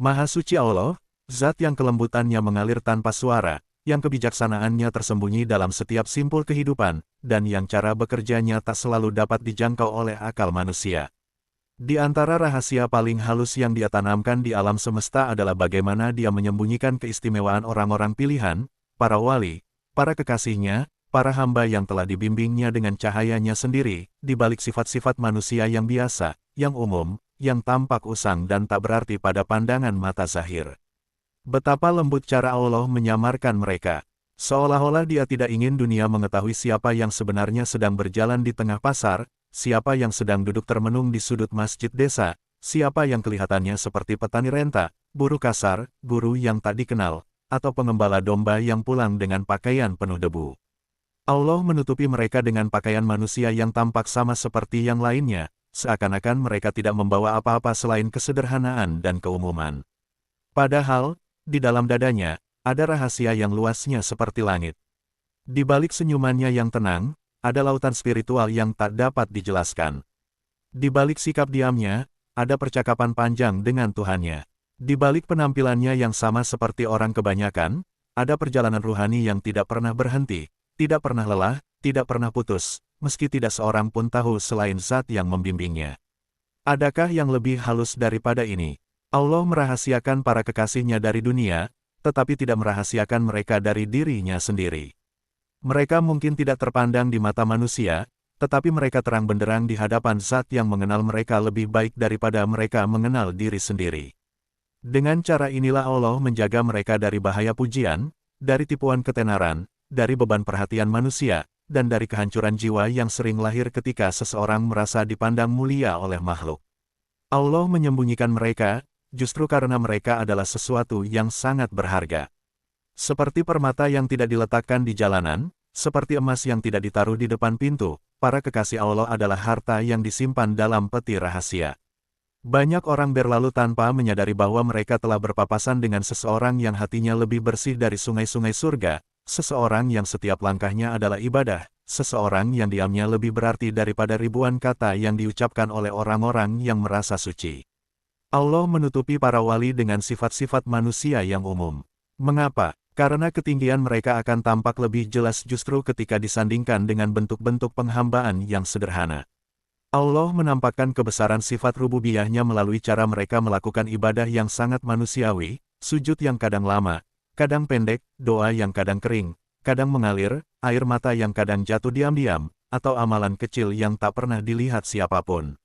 Maha suci Allah, zat yang kelembutannya mengalir tanpa suara, yang kebijaksanaannya tersembunyi dalam setiap simpul kehidupan, dan yang cara bekerjanya tak selalu dapat dijangkau oleh akal manusia. Di antara rahasia paling halus yang dia tanamkan di alam semesta adalah bagaimana dia menyembunyikan keistimewaan orang-orang pilihan, para wali, para kekasihnya, para hamba yang telah dibimbingnya dengan cahayanya sendiri, di balik sifat-sifat manusia yang biasa, yang umum, yang tampak usang dan tak berarti pada pandangan mata zahir. Betapa lembut cara Allah menyamarkan mereka. Seolah-olah dia tidak ingin dunia mengetahui siapa yang sebenarnya sedang berjalan di tengah pasar, siapa yang sedang duduk termenung di sudut masjid desa, siapa yang kelihatannya seperti petani renta, buruh kasar, guru yang tak dikenal, atau pengembala domba yang pulang dengan pakaian penuh debu. Allah menutupi mereka dengan pakaian manusia yang tampak sama seperti yang lainnya, seakan-akan mereka tidak membawa apa-apa selain kesederhanaan dan keumuman. Padahal, di dalam dadanya, ada rahasia yang luasnya seperti langit. Di balik senyumannya yang tenang, ada lautan spiritual yang tak dapat dijelaskan. Di balik sikap diamnya, ada percakapan panjang dengan Tuhannya. Di balik penampilannya yang sama seperti orang kebanyakan, ada perjalanan ruhani yang tidak pernah berhenti, tidak pernah lelah, tidak pernah putus, meski tidak seorang pun tahu selain zat yang membimbingnya. Adakah yang lebih halus daripada ini? Allah merahasiakan para kekasihnya dari dunia, tetapi tidak merahasiakan mereka dari dirinya sendiri. Mereka mungkin tidak terpandang di mata manusia, tetapi mereka terang benderang di hadapan zat yang mengenal mereka lebih baik daripada mereka mengenal diri sendiri. Dengan cara inilah Allah menjaga mereka dari bahaya pujian, dari tipuan ketenaran, dari beban perhatian manusia, dan dari kehancuran jiwa yang sering lahir ketika seseorang merasa dipandang mulia oleh makhluk. Allah menyembunyikan mereka, justru karena mereka adalah sesuatu yang sangat berharga. Seperti permata yang tidak diletakkan di jalanan, seperti emas yang tidak ditaruh di depan pintu, para kekasih Allah adalah harta yang disimpan dalam peti rahasia. Banyak orang berlalu tanpa menyadari bahwa mereka telah berpapasan dengan seseorang yang hatinya lebih bersih dari sungai-sungai surga, seseorang yang setiap langkahnya adalah ibadah, seseorang yang diamnya lebih berarti daripada ribuan kata yang diucapkan oleh orang-orang yang merasa suci. Allah menutupi para wali dengan sifat-sifat manusia yang umum. Mengapa? Karena ketinggian mereka akan tampak lebih jelas justru ketika disandingkan dengan bentuk-bentuk penghambaan yang sederhana. Allah menampakkan kebesaran sifat rububiyahnya melalui cara mereka melakukan ibadah yang sangat manusiawi, sujud yang kadang lama, kadang pendek, doa yang kadang kering, kadang mengalir, air mata yang kadang jatuh diam-diam, atau amalan kecil yang tak pernah dilihat siapapun.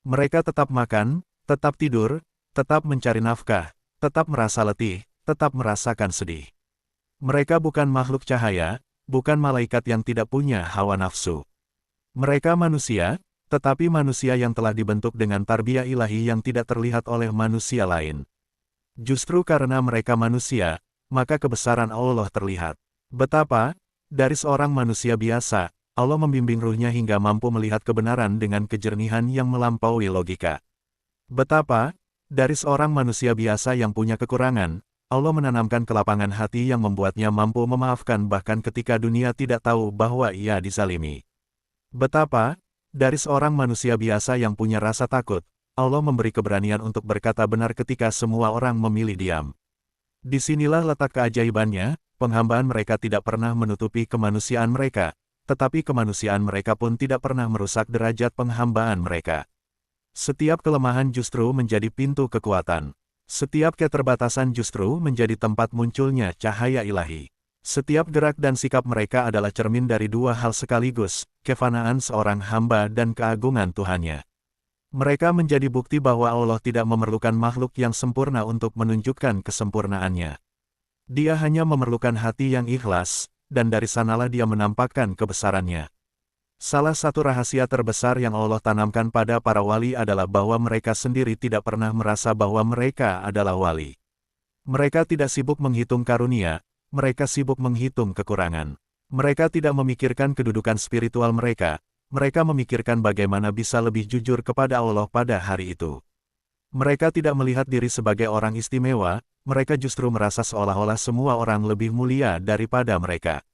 Mereka tetap makan, tetap tidur, tetap mencari nafkah, tetap merasa letih, tetap merasakan sedih. Mereka bukan makhluk cahaya, bukan malaikat yang tidak punya hawa nafsu. Mereka manusia, tetapi manusia yang telah dibentuk dengan tarbiyah ilahi yang tidak terlihat oleh manusia lain. Justru karena mereka manusia, maka kebesaran Allah terlihat. Betapa, dari seorang manusia biasa, Allah membimbing ruhnya hingga mampu melihat kebenaran dengan kejernihan yang melampaui logika. Betapa, dari seorang manusia biasa yang punya kekurangan, Allah menanamkan kelapangan hati yang membuatnya mampu memaafkan bahkan ketika dunia tidak tahu bahwa ia dizalimi. Betapa, dari seorang manusia biasa yang punya rasa takut, Allah memberi keberanian untuk berkata benar ketika semua orang memilih diam. Disinilah letak keajaibannya, penghambaan mereka tidak pernah menutupi kemanusiaan mereka, tetapi kemanusiaan mereka pun tidak pernah merusak derajat penghambaan mereka. Setiap kelemahan justru menjadi pintu kekuatan. Setiap keterbatasan justru menjadi tempat munculnya cahaya ilahi. Setiap gerak dan sikap mereka adalah cermin dari dua hal sekaligus, kefanaan seorang hamba dan keagungan Tuhannya. Mereka menjadi bukti bahwa Allah tidak memerlukan makhluk yang sempurna untuk menunjukkan kesempurnaannya. Dia hanya memerlukan hati yang ikhlas, dan dari sanalah dia menampakkan kebesarannya. Salah satu rahasia terbesar yang Allah tanamkan pada para wali adalah bahwa mereka sendiri tidak pernah merasa bahwa mereka adalah wali. Mereka tidak sibuk menghitung karunia, mereka sibuk menghitung kekurangan. Mereka tidak memikirkan kedudukan spiritual mereka, mereka memikirkan bagaimana bisa lebih jujur kepada Allah pada hari itu. Mereka tidak melihat diri sebagai orang istimewa, mereka justru merasa seolah-olah semua orang lebih mulia daripada mereka.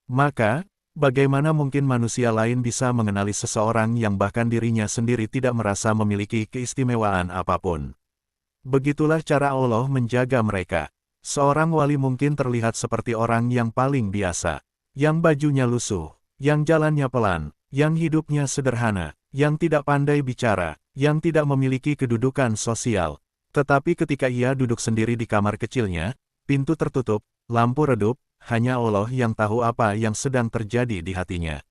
Maka, bagaimana mungkin manusia lain bisa mengenali seseorang yang bahkan dirinya sendiri tidak merasa memiliki keistimewaan apapun? Begitulah cara Allah menjaga mereka. Seorang wali mungkin terlihat seperti orang yang paling biasa, yang bajunya lusuh, yang jalannya pelan, yang hidupnya sederhana, yang tidak pandai bicara, yang tidak memiliki kedudukan sosial. Tetapi ketika ia duduk sendiri di kamar kecilnya, pintu tertutup, lampu redup, hanya Allah yang tahu apa yang sedang terjadi di hatinya.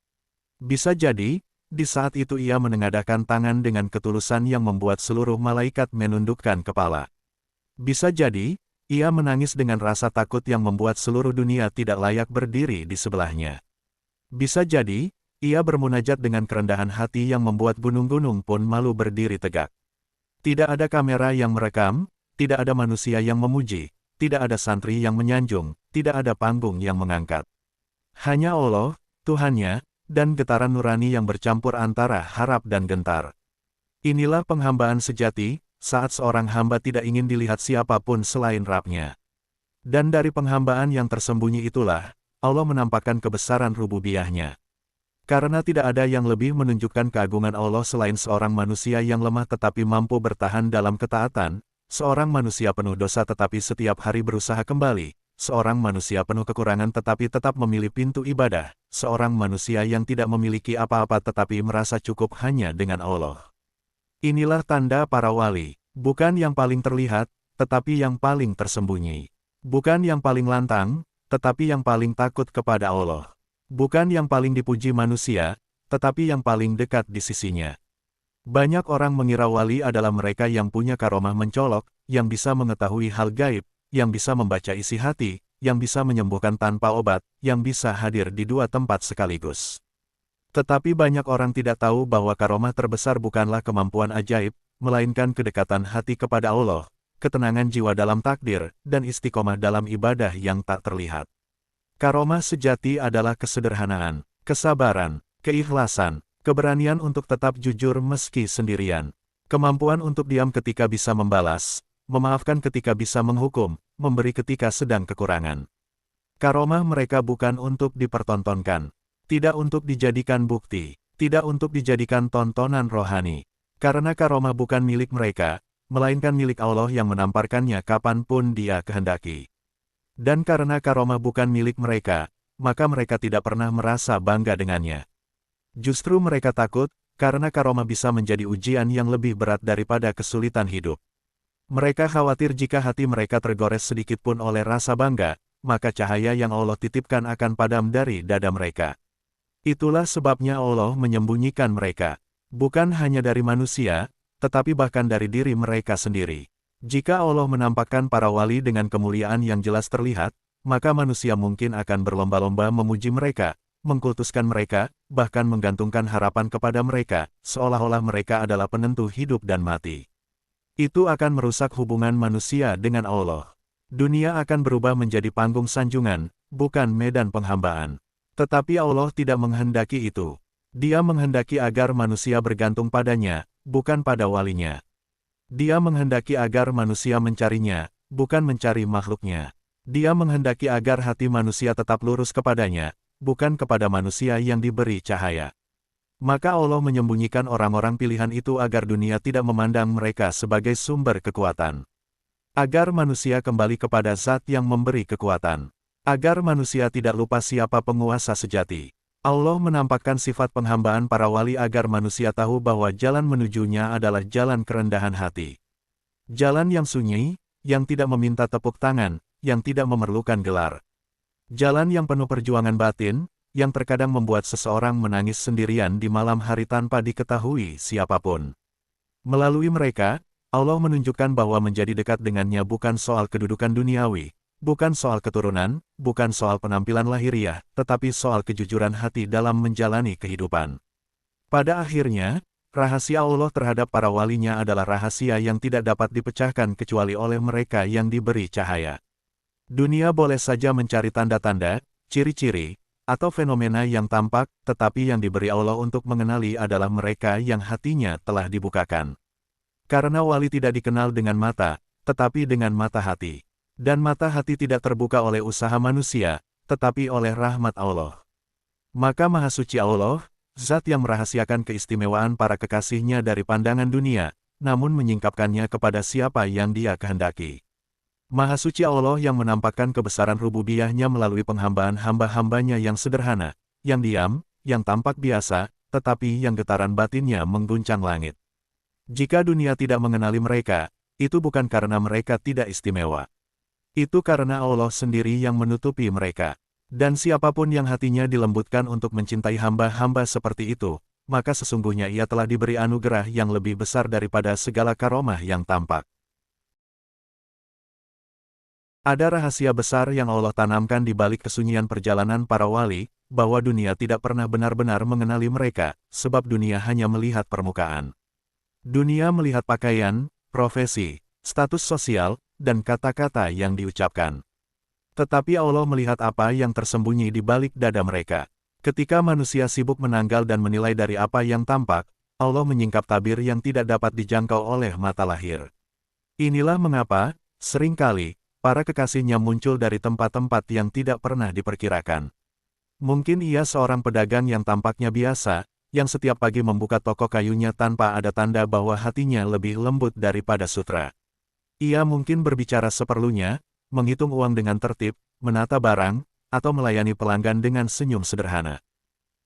Bisa jadi, di saat itu ia menengadahkan tangan dengan ketulusan yang membuat seluruh malaikat menundukkan kepala. Bisa jadi, ia menangis dengan rasa takut yang membuat seluruh dunia tidak layak berdiri di sebelahnya. Bisa jadi, ia bermunajat dengan kerendahan hati yang membuat gunung-gunung pun malu berdiri tegak. Tidak ada kamera yang merekam, tidak ada manusia yang memuji, tidak ada santri yang menyanjung, tidak ada panggung yang mengangkat. Hanya Allah, Tuhannya, dan getaran nurani yang bercampur antara harap dan gentar. Inilah penghambaan sejati, saat seorang hamba tidak ingin dilihat siapapun selain Rabb-Nya. Dan dari penghambaan yang tersembunyi itulah, Allah menampakkan kebesaran rububiyah-Nya. Karena tidak ada yang lebih menunjukkan keagungan Allah selain seorang manusia yang lemah tetapi mampu bertahan dalam ketaatan, seorang manusia penuh dosa tetapi setiap hari berusaha kembali, seorang manusia penuh kekurangan tetapi tetap memilih pintu ibadah, seorang manusia yang tidak memiliki apa-apa tetapi merasa cukup hanya dengan Allah. Inilah tanda para wali, bukan yang paling terlihat, tetapi yang paling tersembunyi. Bukan yang paling lantang, tetapi yang paling takut kepada Allah. Bukan yang paling dipuji manusia, tetapi yang paling dekat di sisinya. Banyak orang mengira wali adalah mereka yang punya karomah mencolok, yang bisa mengetahui hal gaib, yang bisa membaca isi hati, yang bisa menyembuhkan tanpa obat, yang bisa hadir di dua tempat sekaligus. Tetapi banyak orang tidak tahu bahwa karomah terbesar bukanlah kemampuan ajaib, melainkan kedekatan hati kepada Allah, ketenangan jiwa dalam takdir, dan istiqomah dalam ibadah yang tak terlihat. Karomah sejati adalah kesederhanaan, kesabaran, keikhlasan, keberanian untuk tetap jujur meski sendirian, kemampuan untuk diam ketika bisa membalas, memaafkan ketika bisa menghukum, memberi ketika sedang kekurangan. Karomah mereka bukan untuk dipertontonkan, tidak untuk dijadikan bukti, tidak untuk dijadikan tontonan rohani. Karena karomah bukan milik mereka, melainkan milik Allah yang menamparkannya kapanpun Dia kehendaki. Dan karena karomah bukan milik mereka, maka mereka tidak pernah merasa bangga dengannya. Justru mereka takut, karena karomah bisa menjadi ujian yang lebih berat daripada kesulitan hidup. Mereka khawatir jika hati mereka tergores sedikitpun oleh rasa bangga, maka cahaya yang Allah titipkan akan padam dari dada mereka. Itulah sebabnya Allah menyembunyikan mereka, bukan hanya dari manusia, tetapi bahkan dari diri mereka sendiri. Jika Allah menampakkan para wali dengan kemuliaan yang jelas terlihat, maka manusia mungkin akan berlomba-lomba memuji mereka, mengkultuskan mereka, bahkan menggantungkan harapan kepada mereka, seolah-olah mereka adalah penentu hidup dan mati. Itu akan merusak hubungan manusia dengan Allah. Dunia akan berubah menjadi panggung sanjungan, bukan medan penghambaan. Tetapi Allah tidak menghendaki itu. Dia menghendaki agar manusia bergantung padanya, bukan pada walinya. Dia menghendaki agar manusia mencarinya, bukan mencari makhluknya. Dia menghendaki agar hati manusia tetap lurus kepadanya, bukan kepada manusia yang diberi cahaya. Maka Allah menyembunyikan orang-orang pilihan itu agar dunia tidak memandang mereka sebagai sumber kekuatan. Agar manusia kembali kepada Zat yang memberi kekuatan. Agar manusia tidak lupa siapa penguasa sejati. Allah menampakkan sifat penghambaan para wali agar manusia tahu bahwa jalan menujunya adalah jalan kerendahan hati. Jalan yang sunyi, yang tidak meminta tepuk tangan, yang tidak memerlukan gelar. Jalan yang penuh perjuangan batin, yang terkadang membuat seseorang menangis sendirian di malam hari tanpa diketahui siapapun. Melalui mereka, Allah menunjukkan bahwa menjadi dekat dengannya bukan soal kedudukan duniawi, bukan soal keturunan, bukan soal penampilan lahiriah, tetapi soal kejujuran hati dalam menjalani kehidupan. Pada akhirnya, rahasia Allah terhadap para walinya adalah rahasia yang tidak dapat dipecahkan kecuali oleh mereka yang diberi cahaya. Dunia boleh saja mencari tanda-tanda, ciri-ciri, atau fenomena yang tampak, tetapi yang diberi Allah untuk mengenali adalah mereka yang hatinya telah dibukakan. Karena wali tidak dikenal dengan mata, tetapi dengan mata hati. Dan mata hati tidak terbuka oleh usaha manusia, tetapi oleh rahmat Allah. Maka Maha Suci Allah, Zat yang merahasiakan keistimewaan para kekasihnya dari pandangan dunia, namun menyingkapkannya kepada siapa yang Dia kehendaki. Maha suci Allah yang menampakkan kebesaran rububiyahnya melalui penghambaan hamba-hambanya yang sederhana, yang diam, yang tampak biasa, tetapi yang getaran batinnya mengguncang langit. Jika dunia tidak mengenali mereka, itu bukan karena mereka tidak istimewa. Itu karena Allah sendiri yang menutupi mereka. Dan siapapun yang hatinya dilembutkan untuk mencintai hamba-hamba seperti itu, maka sesungguhnya ia telah diberi anugerah yang lebih besar daripada segala karomah yang tampak. Ada rahasia besar yang Allah tanamkan di balik kesunyian perjalanan para wali, bahwa dunia tidak pernah benar-benar mengenali mereka, sebab dunia hanya melihat permukaan. Dunia melihat pakaian, profesi, status sosial, dan kata-kata yang diucapkan. Tetapi Allah melihat apa yang tersembunyi di balik dada mereka. Ketika manusia sibuk menanggal dan menilai dari apa yang tampak, Allah menyingkap tabir yang tidak dapat dijangkau oleh mata lahir. Inilah mengapa, seringkali, para kekasihnya muncul dari tempat-tempat yang tidak pernah diperkirakan. Mungkin ia seorang pedagang yang tampaknya biasa, yang setiap pagi membuka toko kayunya tanpa ada tanda bahwa hatinya lebih lembut daripada sutra. Ia mungkin berbicara seperlunya, menghitung uang dengan tertib, menata barang, atau melayani pelanggan dengan senyum sederhana.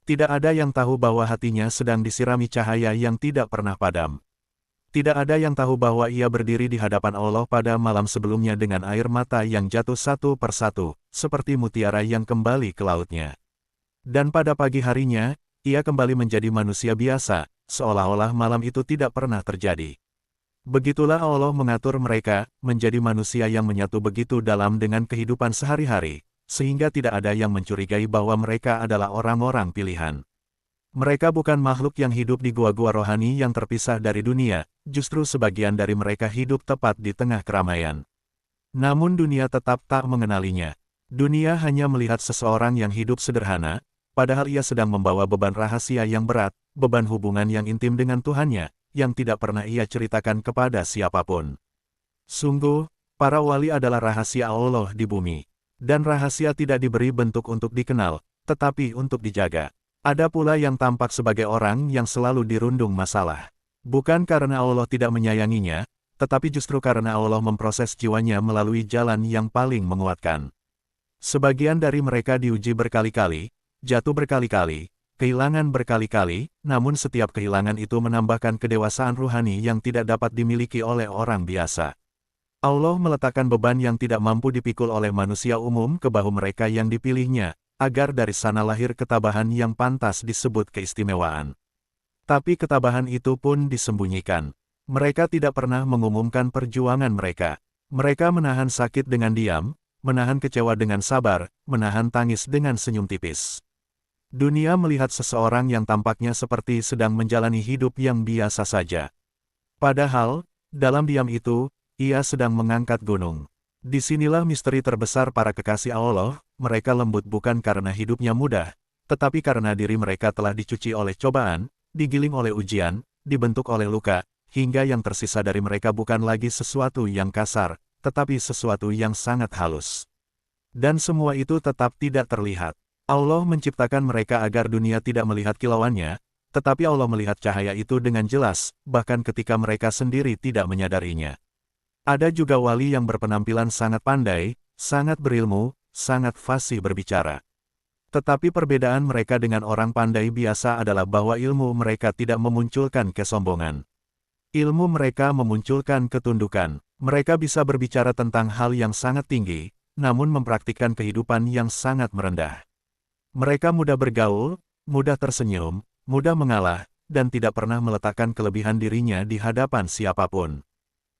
Tidak ada yang tahu bahwa hatinya sedang disirami cahaya yang tidak pernah padam. Tidak ada yang tahu bahwa ia berdiri di hadapan Allah pada malam sebelumnya dengan air mata yang jatuh satu persatu, seperti mutiara yang kembali ke lautnya. Dan pada pagi harinya, ia kembali menjadi manusia biasa, seolah-olah malam itu tidak pernah terjadi. Begitulah Allah mengatur mereka, menjadi manusia yang menyatu begitu dalam dengan kehidupan sehari-hari, sehingga tidak ada yang mencurigai bahwa mereka adalah orang-orang pilihan. Mereka bukan makhluk yang hidup di gua-gua rohani yang terpisah dari dunia, justru sebagian dari mereka hidup tepat di tengah keramaian. Namun dunia tetap tak mengenalinya. Dunia hanya melihat seseorang yang hidup sederhana, padahal ia sedang membawa beban rahasia yang berat, beban hubungan yang intim dengan Tuhannya, yang tidak pernah ia ceritakan kepada siapapun. Sungguh, para wali adalah rahasia Allah di bumi. Dan rahasia tidak diberi bentuk untuk dikenal, tetapi untuk dijaga. Ada pula yang tampak sebagai orang yang selalu dirundung masalah. Bukan karena Allah tidak menyayanginya, tetapi justru karena Allah memproses jiwanya melalui jalan yang paling menguatkan. Sebagian dari mereka diuji berkali-kali, jatuh berkali-kali, kehilangan berkali-kali, namun setiap kehilangan itu menambahkan kedewasaan ruhani yang tidak dapat dimiliki oleh orang biasa. Allah meletakkan beban yang tidak mampu dipikul oleh manusia umum ke bahu mereka yang dipilihnya, agar dari sana lahir ketabahan yang pantas disebut keistimewaan. Tapi ketabahan itu pun disembunyikan. Mereka tidak pernah mengumumkan perjuangan mereka. Mereka menahan sakit dengan diam, menahan kecewa dengan sabar, menahan tangis dengan senyum tipis. Dunia melihat seseorang yang tampaknya seperti sedang menjalani hidup yang biasa saja. Padahal, dalam diam itu, ia sedang mengangkat gunung. Disinilah misteri terbesar para kekasih Allah, mereka lembut bukan karena hidupnya mudah, tetapi karena diri mereka telah dicuci oleh cobaan, digiling oleh ujian, dibentuk oleh luka, hingga yang tersisa dari mereka bukan lagi sesuatu yang kasar, tetapi sesuatu yang sangat halus. Dan semua itu tetap tidak terlihat. Allah menciptakan mereka agar dunia tidak melihat kilauannya, tetapi Allah melihat cahaya itu dengan jelas, bahkan ketika mereka sendiri tidak menyadarinya. Ada juga wali yang berpenampilan sangat pandai, sangat berilmu, sangat fasih berbicara. Tetapi perbedaan mereka dengan orang pandai biasa adalah bahwa ilmu mereka tidak memunculkan kesombongan. Ilmu mereka memunculkan ketundukan. Mereka bisa berbicara tentang hal yang sangat tinggi, namun mempraktikkan kehidupan yang sangat merendah. Mereka mudah bergaul, mudah tersenyum, mudah mengalah, dan tidak pernah meletakkan kelebihan dirinya di hadapan siapapun.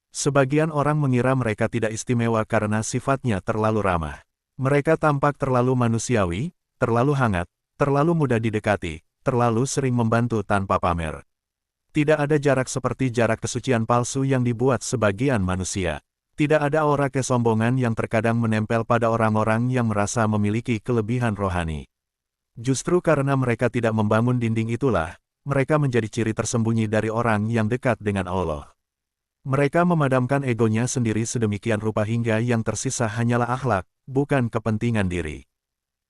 Sebagian orang mengira mereka tidak istimewa karena sifatnya terlalu ramah. Mereka tampak terlalu manusiawi, terlalu hangat, terlalu mudah didekati, terlalu sering membantu tanpa pamer. Tidak ada jarak seperti jarak kesucian palsu yang dibuat sebagian manusia. Tidak ada aura kesombongan yang terkadang menempel pada orang-orang yang merasa memiliki kelebihan rohani. Justru karena mereka tidak membangun dinding itulah, mereka menjadi ciri tersembunyi dari orang yang dekat dengan Allah. Mereka memadamkan egonya sendiri sedemikian rupa hingga yang tersisa hanyalah akhlak, bukan kepentingan diri.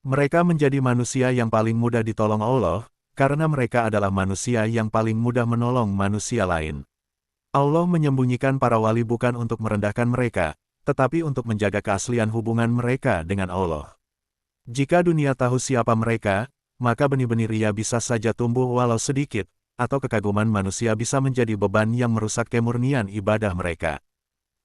Mereka menjadi manusia yang paling mudah ditolong Allah, karena mereka adalah manusia yang paling mudah menolong manusia lain. Allah menyembunyikan para wali bukan untuk merendahkan mereka, tetapi untuk menjaga keaslian hubungan mereka dengan Allah. Jika dunia tahu siapa mereka, maka benih-benih ria bisa saja tumbuh walau sedikit, atau kekaguman manusia bisa menjadi beban yang merusak kemurnian ibadah mereka.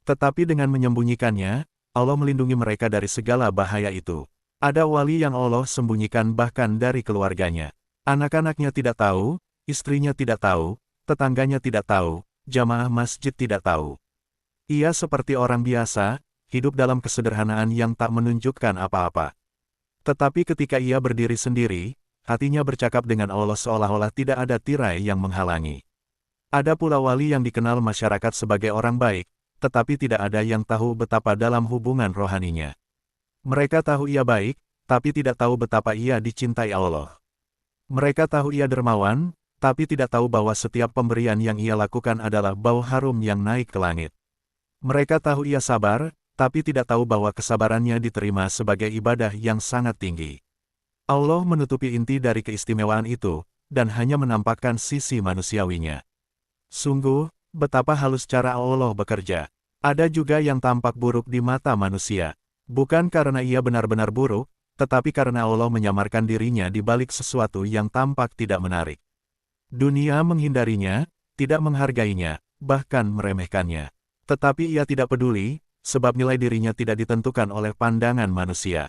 Tetapi dengan menyembunyikannya, Allah melindungi mereka dari segala bahaya itu. Ada wali yang Allah sembunyikan bahkan dari keluarganya. Anak-anaknya tidak tahu, istrinya tidak tahu, tetangganya tidak tahu, jamaah masjid tidak tahu. Ia seperti orang biasa, hidup dalam kesederhanaan yang tak menunjukkan apa-apa. Tetapi ketika ia berdiri sendiri, hatinya bercakap dengan Allah seolah-olah tidak ada tirai yang menghalangi. Ada pula wali yang dikenal masyarakat sebagai orang baik, tetapi tidak ada yang tahu betapa dalam hubungan rohaninya. Mereka tahu ia baik, tapi tidak tahu betapa ia dicintai Allah. Mereka tahu ia dermawan, tapi tidak tahu bahwa setiap pemberian yang ia lakukan adalah bau harum yang naik ke langit. Mereka tahu ia sabar, tapi tidak tahu bahwa kesabarannya diterima sebagai ibadah yang sangat tinggi. Allah menutupi inti dari keistimewaan itu, dan hanya menampakkan sisi manusiawinya. Sungguh, betapa halus cara Allah bekerja. Ada juga yang tampak buruk di mata manusia. Bukan karena ia benar-benar buruk, tetapi karena Allah menyamarkan dirinya di balik sesuatu yang tampak tidak menarik. Dunia menghindarinya, tidak menghargainya, bahkan meremehkannya. Tetapi ia tidak peduli, sebab nilai dirinya tidak ditentukan oleh pandangan manusia.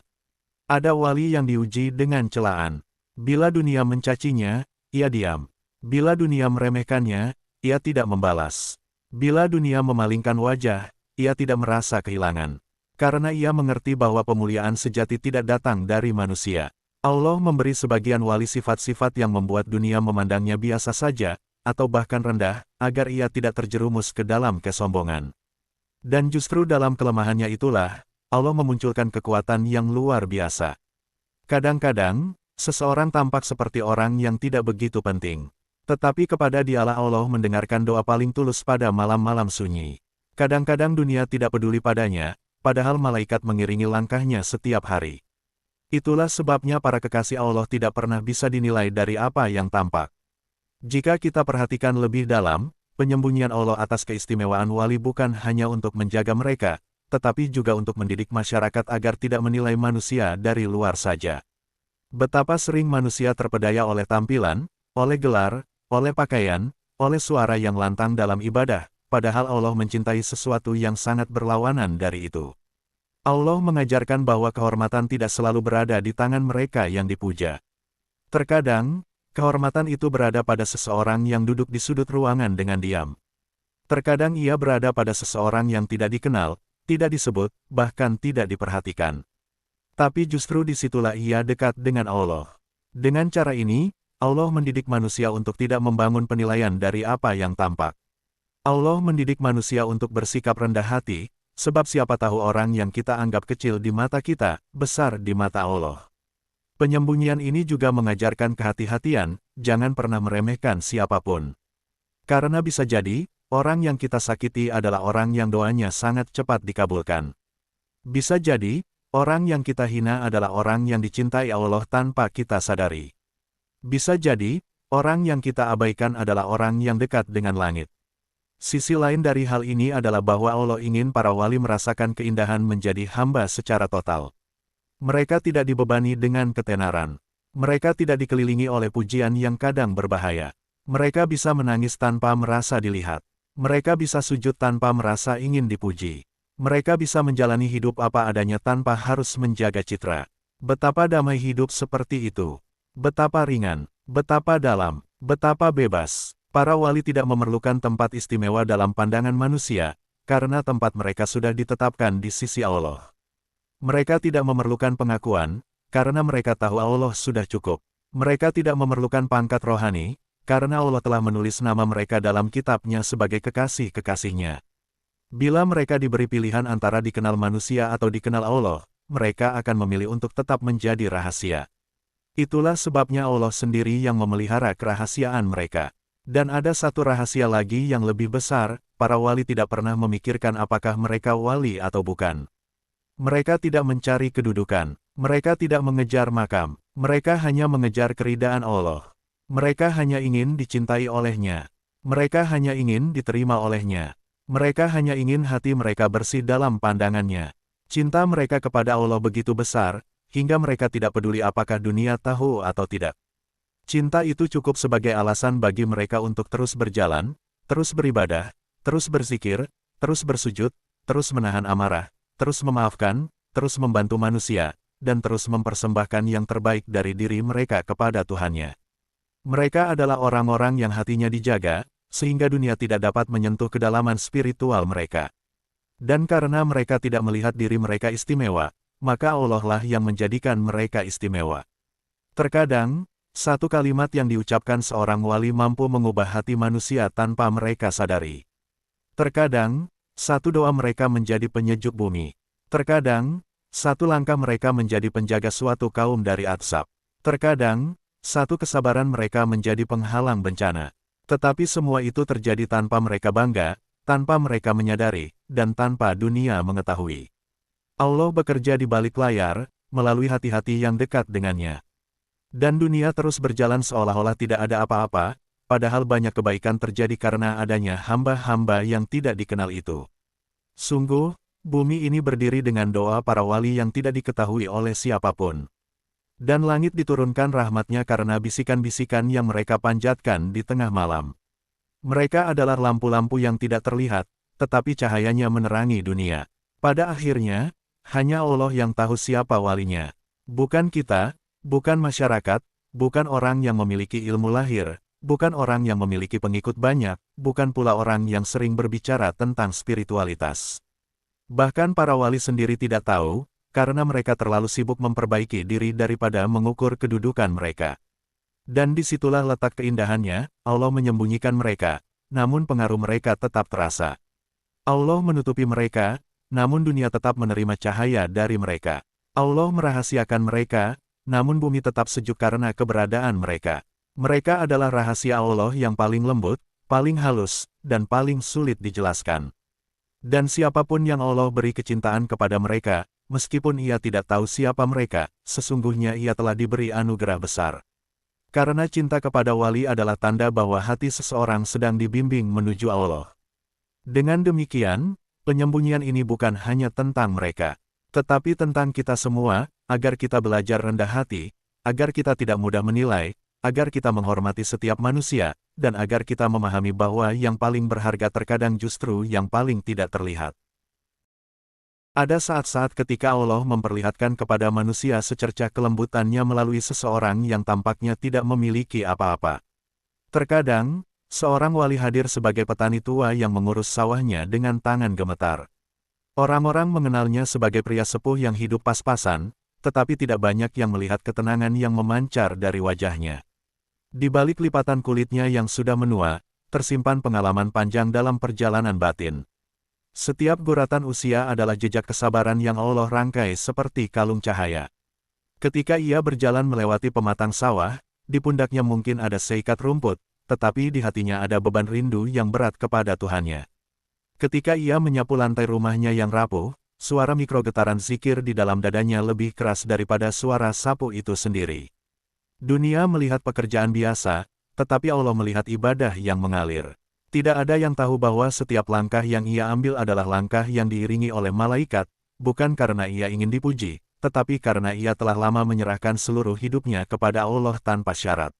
Ada wali yang diuji dengan celaan. Bila dunia mencacinya, ia diam. Bila dunia meremehkannya, ia tidak membalas. Bila dunia memalingkan wajah, ia tidak merasa kehilangan. Karena ia mengerti bahwa pemuliaan sejati tidak datang dari manusia. Allah memberi sebagian wali sifat-sifat yang membuat dunia memandangnya biasa saja, atau bahkan rendah, agar ia tidak terjerumus ke dalam kesombongan. Dan justru dalam kelemahannya itulah, Allah memunculkan kekuatan yang luar biasa. Kadang-kadang, seseorang tampak seperti orang yang tidak begitu penting. Tetapi kepada dialah Allah mendengarkan doa paling tulus pada malam-malam sunyi. Kadang-kadang dunia tidak peduli padanya, padahal malaikat mengiringi langkahnya setiap hari. Itulah sebabnya para kekasih Allah tidak pernah bisa dinilai dari apa yang tampak. Jika kita perhatikan lebih dalam, penyembunyian Allah atas keistimewaan wali bukan hanya untuk menjaga mereka, tetapi juga untuk mendidik masyarakat agar tidak menilai manusia dari luar saja. Betapa sering manusia terpedaya oleh tampilan, oleh gelar, oleh pakaian, oleh suara yang lantang dalam ibadah, padahal Allah mencintai sesuatu yang sangat berlawanan dari itu. Allah mengajarkan bahwa kehormatan tidak selalu berada di tangan mereka yang dipuja. Terkadang, kehormatan itu berada pada seseorang yang duduk di sudut ruangan dengan diam. Terkadang ia berada pada seseorang yang tidak dikenal, tidak disebut, bahkan tidak diperhatikan. Tapi justru disitulah ia dekat dengan Allah. Dengan cara ini, Allah mendidik manusia untuk tidak membangun penilaian dari apa yang tampak. Allah mendidik manusia untuk bersikap rendah hati, sebab siapa tahu orang yang kita anggap kecil di mata kita, besar di mata Allah. Penyembunyian ini juga mengajarkan kehati-hatian, jangan pernah meremehkan siapapun. Karena bisa jadi, orang yang kita sakiti adalah orang yang doanya sangat cepat dikabulkan. Bisa jadi, orang yang kita hina adalah orang yang dicintai Allah tanpa kita sadari. Bisa jadi, orang yang kita abaikan adalah orang yang dekat dengan langit. Sisi lain dari hal ini adalah bahwa Allah ingin para wali merasakan keindahan menjadi hamba secara total. Mereka tidak dibebani dengan ketenaran. Mereka tidak dikelilingi oleh pujian yang kadang berbahaya. Mereka bisa menangis tanpa merasa dilihat. Mereka bisa sujud tanpa merasa ingin dipuji. Mereka bisa menjalani hidup apa adanya tanpa harus menjaga citra. Betapa damai hidup seperti itu. Betapa ringan, betapa dalam, betapa bebas. Para wali tidak memerlukan tempat istimewa dalam pandangan manusia, karena tempat mereka sudah ditetapkan di sisi Allah. Mereka tidak memerlukan pengakuan, karena mereka tahu Allah sudah cukup. Mereka tidak memerlukan pangkat rohani, karena Allah telah menulis nama mereka dalam kitabnya sebagai kekasih-kekasihnya. Bila mereka diberi pilihan antara dikenal manusia atau dikenal Allah, mereka akan memilih untuk tetap menjadi rahasia. Itulah sebabnya Allah sendiri yang memelihara kerahasiaan mereka. Dan ada satu rahasia lagi yang lebih besar, para wali tidak pernah memikirkan apakah mereka wali atau bukan. Mereka tidak mencari kedudukan, mereka tidak mengejar makam, mereka hanya mengejar keridaan Allah. Mereka hanya ingin dicintai olehnya. Mereka hanya ingin diterima olehnya. Mereka hanya ingin hati mereka bersih dalam pandangannya. Cinta mereka kepada Allah begitu besar, hingga mereka tidak peduli apakah dunia tahu atau tidak. Cinta itu cukup sebagai alasan bagi mereka untuk terus berjalan, terus beribadah, terus berzikir, terus bersujud, terus menahan amarah, terus memaafkan, terus membantu manusia, dan terus mempersembahkan yang terbaik dari diri mereka kepada Tuhannya. Mereka adalah orang-orang yang hatinya dijaga, sehingga dunia tidak dapat menyentuh kedalaman spiritual mereka. Dan karena mereka tidak melihat diri mereka istimewa, maka Allah lah yang menjadikan mereka istimewa. Terkadang, satu kalimat yang diucapkan seorang wali mampu mengubah hati manusia tanpa mereka sadari. Terkadang, satu doa mereka menjadi penyejuk bumi. Terkadang, satu langkah mereka menjadi penjaga suatu kaum dari azab. Terkadang, satu kesabaran mereka menjadi penghalang bencana. Tetapi semua itu terjadi tanpa mereka bangga, tanpa mereka menyadari, dan tanpa dunia mengetahui. Allah bekerja di balik layar, melalui hati-hati yang dekat dengannya. Dan dunia terus berjalan seolah-olah tidak ada apa-apa, padahal banyak kebaikan terjadi karena adanya hamba-hamba yang tidak dikenal itu. Sungguh, bumi ini berdiri dengan doa para wali yang tidak diketahui oleh siapapun. Dan langit diturunkan rahmatnya karena bisikan-bisikan yang mereka panjatkan di tengah malam. Mereka adalah lampu-lampu yang tidak terlihat, tetapi cahayanya menerangi dunia. Pada akhirnya, hanya Allah yang tahu siapa walinya. Bukan kita, bukan masyarakat, bukan orang yang memiliki ilmu lahir, bukan orang yang memiliki pengikut banyak, bukan pula orang yang sering berbicara tentang spiritualitas. Bahkan para wali sendiri tidak tahu, karena mereka terlalu sibuk memperbaiki diri daripada mengukur kedudukan mereka. Dan disitulah letak keindahannya, Allah menyembunyikan mereka, namun pengaruh mereka tetap terasa. Allah menutupi mereka, namun dunia tetap menerima cahaya dari mereka. Allah merahasiakan mereka, namun bumi tetap sejuk karena keberadaan mereka. Mereka adalah rahasia Allah yang paling lembut, paling halus, dan paling sulit dijelaskan. Dan siapapun yang Allah beri kecintaan kepada mereka, meskipun ia tidak tahu siapa mereka, sesungguhnya ia telah diberi anugerah besar. Karena cinta kepada wali adalah tanda bahwa hati seseorang sedang dibimbing menuju Allah. Dengan demikian, penyembunyian ini bukan hanya tentang mereka, tetapi tentang kita semua, agar kita belajar rendah hati, agar kita tidak mudah menilai, agar kita menghormati setiap manusia, dan agar kita memahami bahwa yang paling berharga terkadang justru yang paling tidak terlihat. Ada saat-saat ketika Allah memperlihatkan kepada manusia secercah kelembutannya melalui seseorang yang tampaknya tidak memiliki apa-apa. Terkadang, seorang wali hadir sebagai petani tua yang mengurus sawahnya dengan tangan gemetar. Orang-orang mengenalnya sebagai pria sepuh yang hidup pas-pasan, tetapi tidak banyak yang melihat ketenangan yang memancar dari wajahnya. Di balik lipatan kulitnya yang sudah menua, tersimpan pengalaman panjang dalam perjalanan batin. Setiap guratan usia adalah jejak kesabaran yang Allah rangkai seperti kalung cahaya. Ketika ia berjalan melewati pematang sawah, di pundaknya mungkin ada seikat rumput, tetapi di hatinya ada beban rindu yang berat kepada Tuhannya. Ketika ia menyapu lantai rumahnya yang rapuh, suara mikrogetaran zikir di dalam dadanya lebih keras daripada suara sapu itu sendiri. Dunia melihat pekerjaan biasa, tetapi Allah melihat ibadah yang mengalir. Tidak ada yang tahu bahwa setiap langkah yang ia ambil adalah langkah yang diiringi oleh malaikat, bukan karena ia ingin dipuji, tetapi karena ia telah lama menyerahkan seluruh hidupnya kepada Allah tanpa syarat.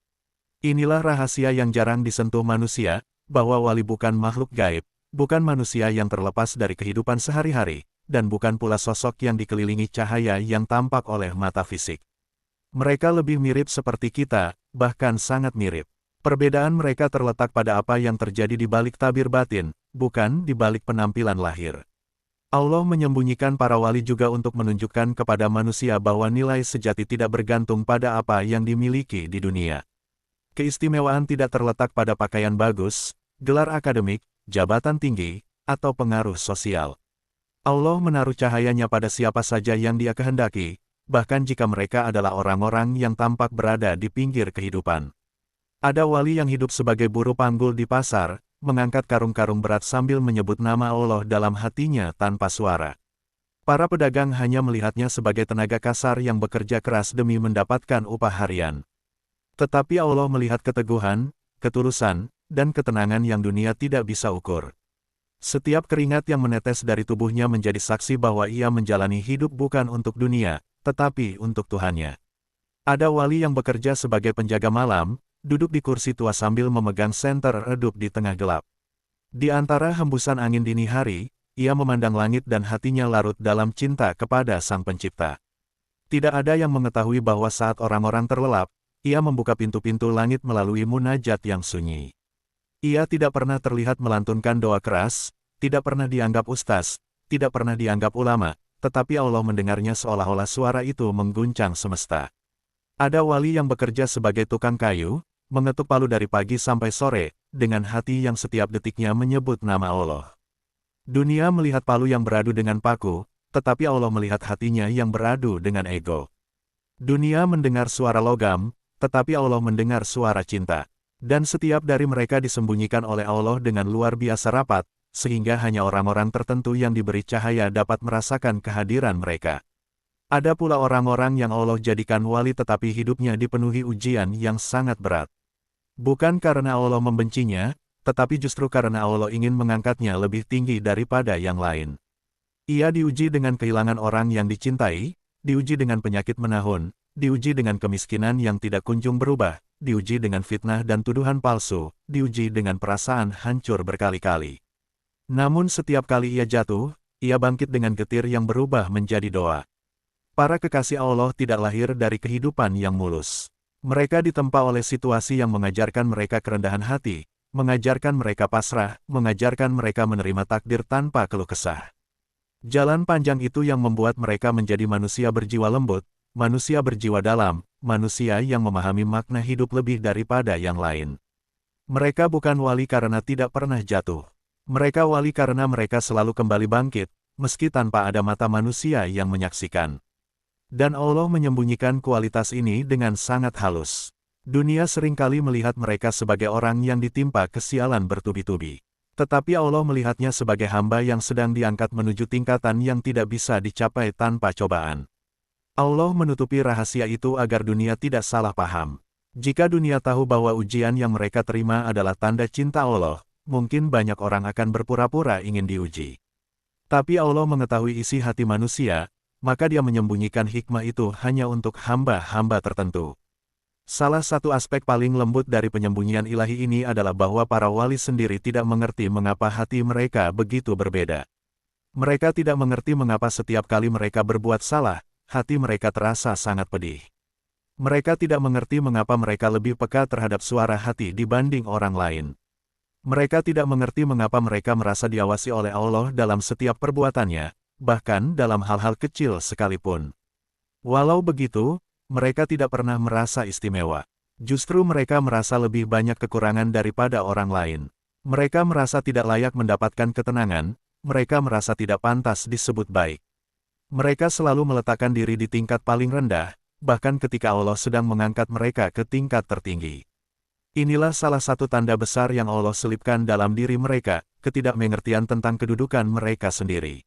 Inilah rahasia yang jarang disentuh manusia, bahwa wali bukan makhluk gaib, bukan manusia yang terlepas dari kehidupan sehari-hari, dan bukan pula sosok yang dikelilingi cahaya yang tampak oleh mata fisik. Mereka lebih mirip seperti kita, bahkan sangat mirip. Perbedaan mereka terletak pada apa yang terjadi di balik tabir batin, bukan di balik penampilan lahir. Allah menyembunyikan para wali juga untuk menunjukkan kepada manusia bahwa nilai sejati tidak bergantung pada apa yang dimiliki di dunia. Keistimewaan tidak terletak pada pakaian bagus, gelar akademik, jabatan tinggi, atau pengaruh sosial. Allah menaruh cahayanya pada siapa saja yang Dia kehendaki, bahkan jika mereka adalah orang-orang yang tampak berada di pinggir kehidupan. Ada wali yang hidup sebagai buruh panggul di pasar, mengangkat karung-karung berat sambil menyebut nama Allah dalam hatinya tanpa suara. Para pedagang hanya melihatnya sebagai tenaga kasar yang bekerja keras demi mendapatkan upah harian. Tetapi Allah melihat keteguhan, ketulusan, dan ketenangan yang dunia tidak bisa ukur. Setiap keringat yang menetes dari tubuhnya menjadi saksi bahwa ia menjalani hidup bukan untuk dunia, tetapi untuk Tuhannya. Ada wali yang bekerja sebagai penjaga malam, duduk di kursi tua sambil memegang senter redup di tengah gelap. Di antara hembusan angin dini hari, ia memandang langit dan hatinya larut dalam cinta kepada Sang Pencipta. Tidak ada yang mengetahui bahwa saat orang-orang terlelap, ia membuka pintu-pintu langit melalui munajat yang sunyi. Ia tidak pernah terlihat melantunkan doa keras, tidak pernah dianggap ustaz, tidak pernah dianggap ulama, tetapi Allah mendengarnya seolah-olah suara itu mengguncang semesta. Ada wali yang bekerja sebagai tukang kayu, mengetuk palu dari pagi sampai sore, dengan hati yang setiap detiknya menyebut nama Allah. Dunia melihat palu yang beradu dengan paku, tetapi Allah melihat hatinya yang beradu dengan ego. Dunia mendengar suara logam, tetapi Allah mendengar suara cinta. Dan setiap dari mereka disembunyikan oleh Allah dengan luar biasa rapat, sehingga hanya orang-orang tertentu yang diberi cahaya dapat merasakan kehadiran mereka. Ada pula orang-orang yang Allah jadikan wali tetapi hidupnya dipenuhi ujian yang sangat berat. Bukan karena Allah membencinya, tetapi justru karena Allah ingin mengangkatnya lebih tinggi daripada yang lain. Ia diuji dengan kehilangan orang yang dicintai, diuji dengan penyakit menahun, diuji dengan kemiskinan yang tidak kunjung berubah, diuji dengan fitnah dan tuduhan palsu, diuji dengan perasaan hancur berkali-kali. Namun setiap kali ia jatuh, ia bangkit dengan getir yang berubah menjadi doa. Para kekasih Allah tidak lahir dari kehidupan yang mulus. Mereka ditempa oleh situasi yang mengajarkan mereka kerendahan hati, mengajarkan mereka pasrah, mengajarkan mereka menerima takdir tanpa keluh kesah. Jalan panjang itu yang membuat mereka menjadi manusia berjiwa lembut, manusia berjiwa dalam, manusia yang memahami makna hidup lebih daripada yang lain. Mereka bukan wali karena tidak pernah jatuh. Mereka wali karena mereka selalu kembali bangkit, meski tanpa ada mata manusia yang menyaksikan. Dan Allah menyembunyikan kualitas ini dengan sangat halus. Dunia seringkali melihat mereka sebagai orang yang ditimpa kesialan bertubi-tubi. Tetapi Allah melihatnya sebagai hamba yang sedang diangkat menuju tingkatan yang tidak bisa dicapai tanpa cobaan. Allah menutupi rahasia itu agar dunia tidak salah paham. Jika dunia tahu bahwa ujian yang mereka terima adalah tanda cinta Allah, mungkin banyak orang akan berpura-pura ingin diuji. Tapi Allah mengetahui isi hati manusia, maka Dia menyembunyikan hikmah itu hanya untuk hamba-hamba tertentu. Salah satu aspek paling lembut dari penyembunyian ilahi ini adalah bahwa para wali sendiri tidak mengerti mengapa hati mereka begitu berbeda. Mereka tidak mengerti mengapa setiap kali mereka berbuat salah, hati mereka terasa sangat pedih. Mereka tidak mengerti mengapa mereka lebih peka terhadap suara hati dibanding orang lain. Mereka tidak mengerti mengapa mereka merasa diawasi oleh Allah dalam setiap perbuatannya, bahkan dalam hal-hal kecil sekalipun. Walau begitu, mereka tidak pernah merasa istimewa. Justru mereka merasa lebih banyak kekurangan daripada orang lain. Mereka merasa tidak layak mendapatkan ketenangan, mereka merasa tidak pantas disebut baik. Mereka selalu meletakkan diri di tingkat paling rendah, bahkan ketika Allah sedang mengangkat mereka ke tingkat tertinggi. Inilah salah satu tanda besar yang Allah selipkan dalam diri mereka, ketidakmengertian tentang kedudukan mereka sendiri.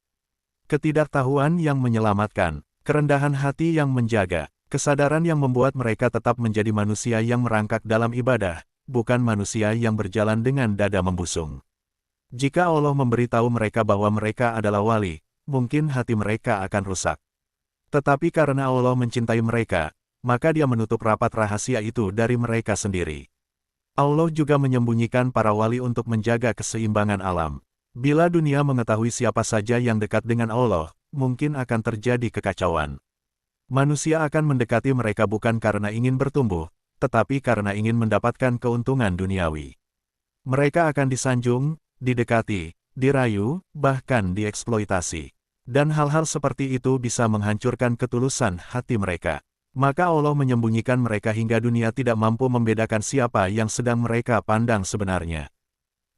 Ketidaktahuan yang menyelamatkan, kerendahan hati yang menjaga, kesadaran yang membuat mereka tetap menjadi manusia yang merangkak dalam ibadah, bukan manusia yang berjalan dengan dada membusung. Jika Allah memberitahu mereka bahwa mereka adalah wali, mungkin hati mereka akan rusak. Tetapi karena Allah mencintai mereka, maka Dia menutup rapat rahasia itu dari mereka sendiri. Allah juga menyembunyikan para wali untuk menjaga keseimbangan alam. Bila dunia mengetahui siapa saja yang dekat dengan Allah, mungkin akan terjadi kekacauan. Manusia akan mendekati mereka bukan karena ingin bertumbuh, tetapi karena ingin mendapatkan keuntungan duniawi. Mereka akan disanjung, didekati, dirayu, bahkan dieksploitasi. Dan hal-hal seperti itu bisa menghancurkan ketulusan hati mereka. Maka Allah menyembunyikan mereka hingga dunia tidak mampu membedakan siapa yang sedang mereka pandang sebenarnya.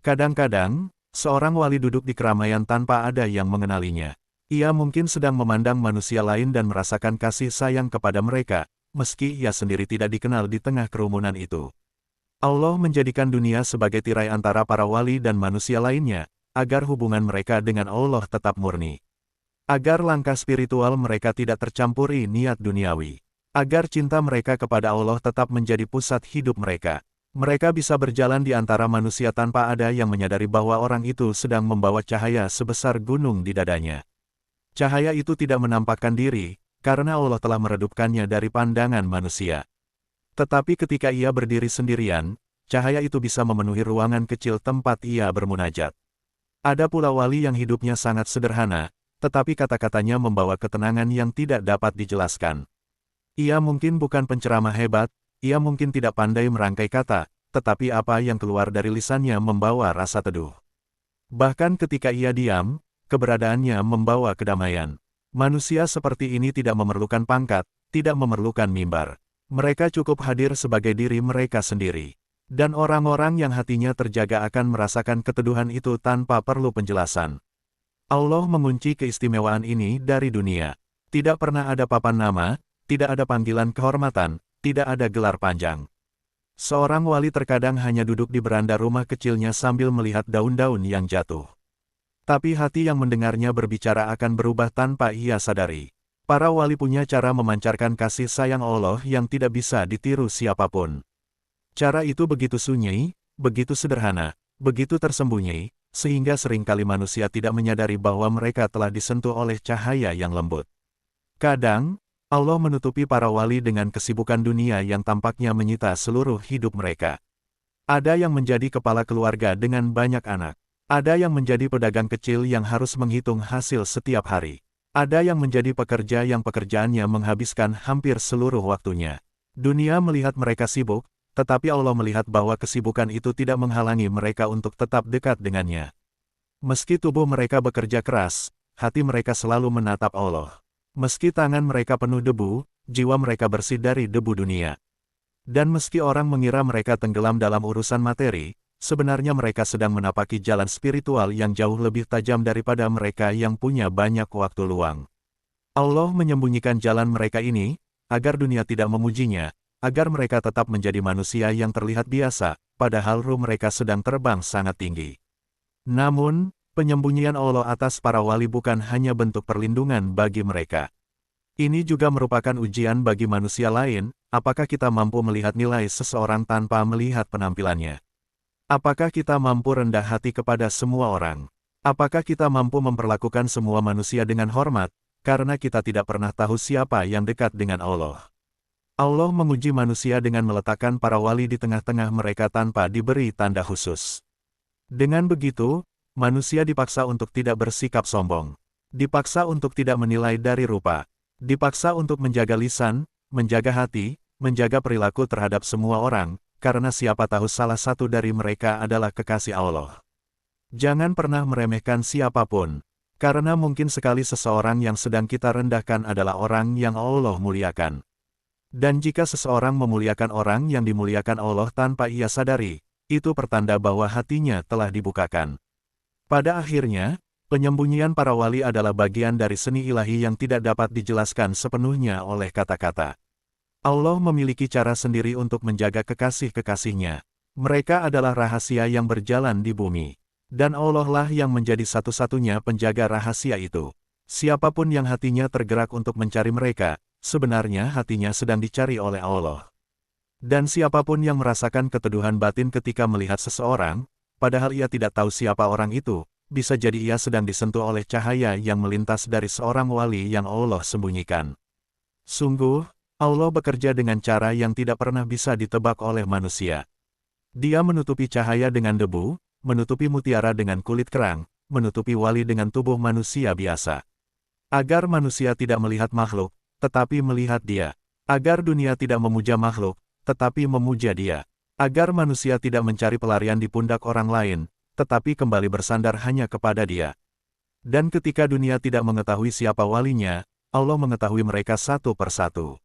Kadang-kadang, seorang wali duduk di keramaian tanpa ada yang mengenalinya. Ia mungkin sedang memandang manusia lain dan merasakan kasih sayang kepada mereka, meski ia sendiri tidak dikenal di tengah kerumunan itu. Allah menjadikan dunia sebagai tirai antara para wali dan manusia lainnya, agar hubungan mereka dengan Allah tetap murni. Agar langkah spiritual mereka tidak tercampuri niat duniawi. Agar cinta mereka kepada Allah tetap menjadi pusat hidup mereka. Mereka bisa berjalan di antara manusia tanpa ada yang menyadari bahwa orang itu sedang membawa cahaya sebesar gunung di dadanya. Cahaya itu tidak menampakkan diri, karena Allah telah meredupkannya dari pandangan manusia. Tetapi ketika ia berdiri sendirian, cahaya itu bisa memenuhi ruangan kecil tempat ia bermunajat. Ada pula wali yang hidupnya sangat sederhana, tetapi kata-katanya membawa ketenangan yang tidak dapat dijelaskan. Ia mungkin bukan penceramah hebat, ia mungkin tidak pandai merangkai kata, tetapi apa yang keluar dari lisannya membawa rasa teduh. Bahkan ketika ia diam, keberadaannya membawa kedamaian. Manusia seperti ini tidak memerlukan pangkat, tidak memerlukan mimbar. Mereka cukup hadir sebagai diri mereka sendiri. Dan orang-orang yang hatinya terjaga akan merasakan keteduhan itu tanpa perlu penjelasan. Allah mengunci keistimewaan ini dari dunia. Tidak pernah ada papan nama, tidak ada panggilan kehormatan, tidak ada gelar panjang. Seorang wali terkadang hanya duduk di beranda rumah kecilnya sambil melihat daun-daun yang jatuh. Tapi hati yang mendengarnya berbicara akan berubah tanpa ia sadari. Para wali punya cara memancarkan kasih sayang Allah yang tidak bisa ditiru siapapun. Cara itu begitu sunyi, begitu sederhana, begitu tersembunyi, sehingga seringkali manusia tidak menyadari bahwa mereka telah disentuh oleh cahaya yang lembut. Kadang, Allah menutupi para wali dengan kesibukan dunia yang tampaknya menyita seluruh hidup mereka. Ada yang menjadi kepala keluarga dengan banyak anak. Ada yang menjadi pedagang kecil yang harus menghitung hasil setiap hari. Ada yang menjadi pekerja yang pekerjaannya menghabiskan hampir seluruh waktunya. Dunia melihat mereka sibuk, tetapi Allah melihat bahwa kesibukan itu tidak menghalangi mereka untuk tetap dekat dengannya. Meski tubuh mereka bekerja keras, hati mereka selalu menatap Allah. Meski tangan mereka penuh debu, jiwa mereka bersih dari debu dunia. Dan meski orang mengira mereka tenggelam dalam urusan materi, sebenarnya mereka sedang menapaki jalan spiritual yang jauh lebih tajam daripada mereka yang punya banyak waktu luang. Allah menyembunyikan jalan mereka ini, agar dunia tidak memujinya, agar mereka tetap menjadi manusia yang terlihat biasa, padahal ruh mereka sedang terbang sangat tinggi. Namun, penyembunyian Allah atas para wali bukan hanya bentuk perlindungan bagi mereka. Ini juga merupakan ujian bagi manusia lain, apakah kita mampu melihat nilai seseorang tanpa melihat penampilannya? Apakah kita mampu rendah hati kepada semua orang? Apakah kita mampu memperlakukan semua manusia dengan hormat, karena kita tidak pernah tahu siapa yang dekat dengan Allah? Allah menguji manusia dengan meletakkan para wali di tengah-tengah mereka tanpa diberi tanda khusus. Dengan begitu, manusia dipaksa untuk tidak bersikap sombong. Dipaksa untuk tidak menilai dari rupa. Dipaksa untuk menjaga lisan, menjaga hati, menjaga perilaku terhadap semua orang, karena siapa tahu salah satu dari mereka adalah kekasih Allah. Jangan pernah meremehkan siapapun, karena mungkin sekali seseorang yang sedang kita rendahkan adalah orang yang Allah muliakan. Dan jika seseorang memuliakan orang yang dimuliakan Allah tanpa ia sadari, itu pertanda bahwa hatinya telah dibukakan. Pada akhirnya, penyembunyian para wali adalah bagian dari seni ilahi yang tidak dapat dijelaskan sepenuhnya oleh kata-kata. Allah memiliki cara sendiri untuk menjaga kekasih-kekasihnya. Mereka adalah rahasia yang berjalan di bumi. Dan Allah lah yang menjadi satu-satunya penjaga rahasia itu. Siapapun yang hatinya tergerak untuk mencari mereka, sebenarnya hatinya sedang dicari oleh Allah. Dan siapapun yang merasakan keteduhan batin ketika melihat seseorang, padahal ia tidak tahu siapa orang itu, bisa jadi ia sedang disentuh oleh cahaya yang melintas dari seorang wali yang Allah sembunyikan. Sungguh, Allah bekerja dengan cara yang tidak pernah bisa ditebak oleh manusia. Dia menutupi cahaya dengan debu, menutupi mutiara dengan kulit kerang, menutupi wali dengan tubuh manusia biasa. Agar manusia tidak melihat makhluk, tetapi melihat Dia. Agar dunia tidak memuja makhluk, tetapi memuja Dia. Agar manusia tidak mencari pelarian di pundak orang lain, tetapi kembali bersandar hanya kepada Dia. Dan ketika dunia tidak mengetahui siapa walinya, Allah mengetahui mereka satu persatu.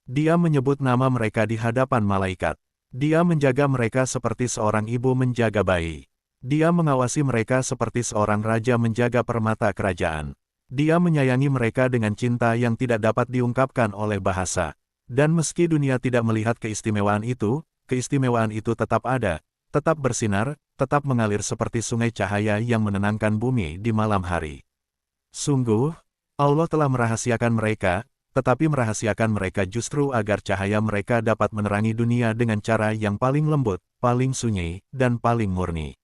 Dia menyebut nama mereka di hadapan malaikat. Dia menjaga mereka seperti seorang ibu menjaga bayi. Dia mengawasi mereka seperti seorang raja menjaga permata kerajaan. Dia menyayangi mereka dengan cinta yang tidak dapat diungkapkan oleh bahasa. Dan meski dunia tidak melihat keistimewaan itu tetap ada, tetap bersinar, tetap mengalir seperti sungai cahaya yang menenangkan bumi di malam hari. Sungguh, Allah telah merahasiakan mereka, tetapi merahasiakan mereka justru agar cahaya mereka dapat menerangi dunia dengan cara yang paling lembut, paling sunyi, dan paling murni.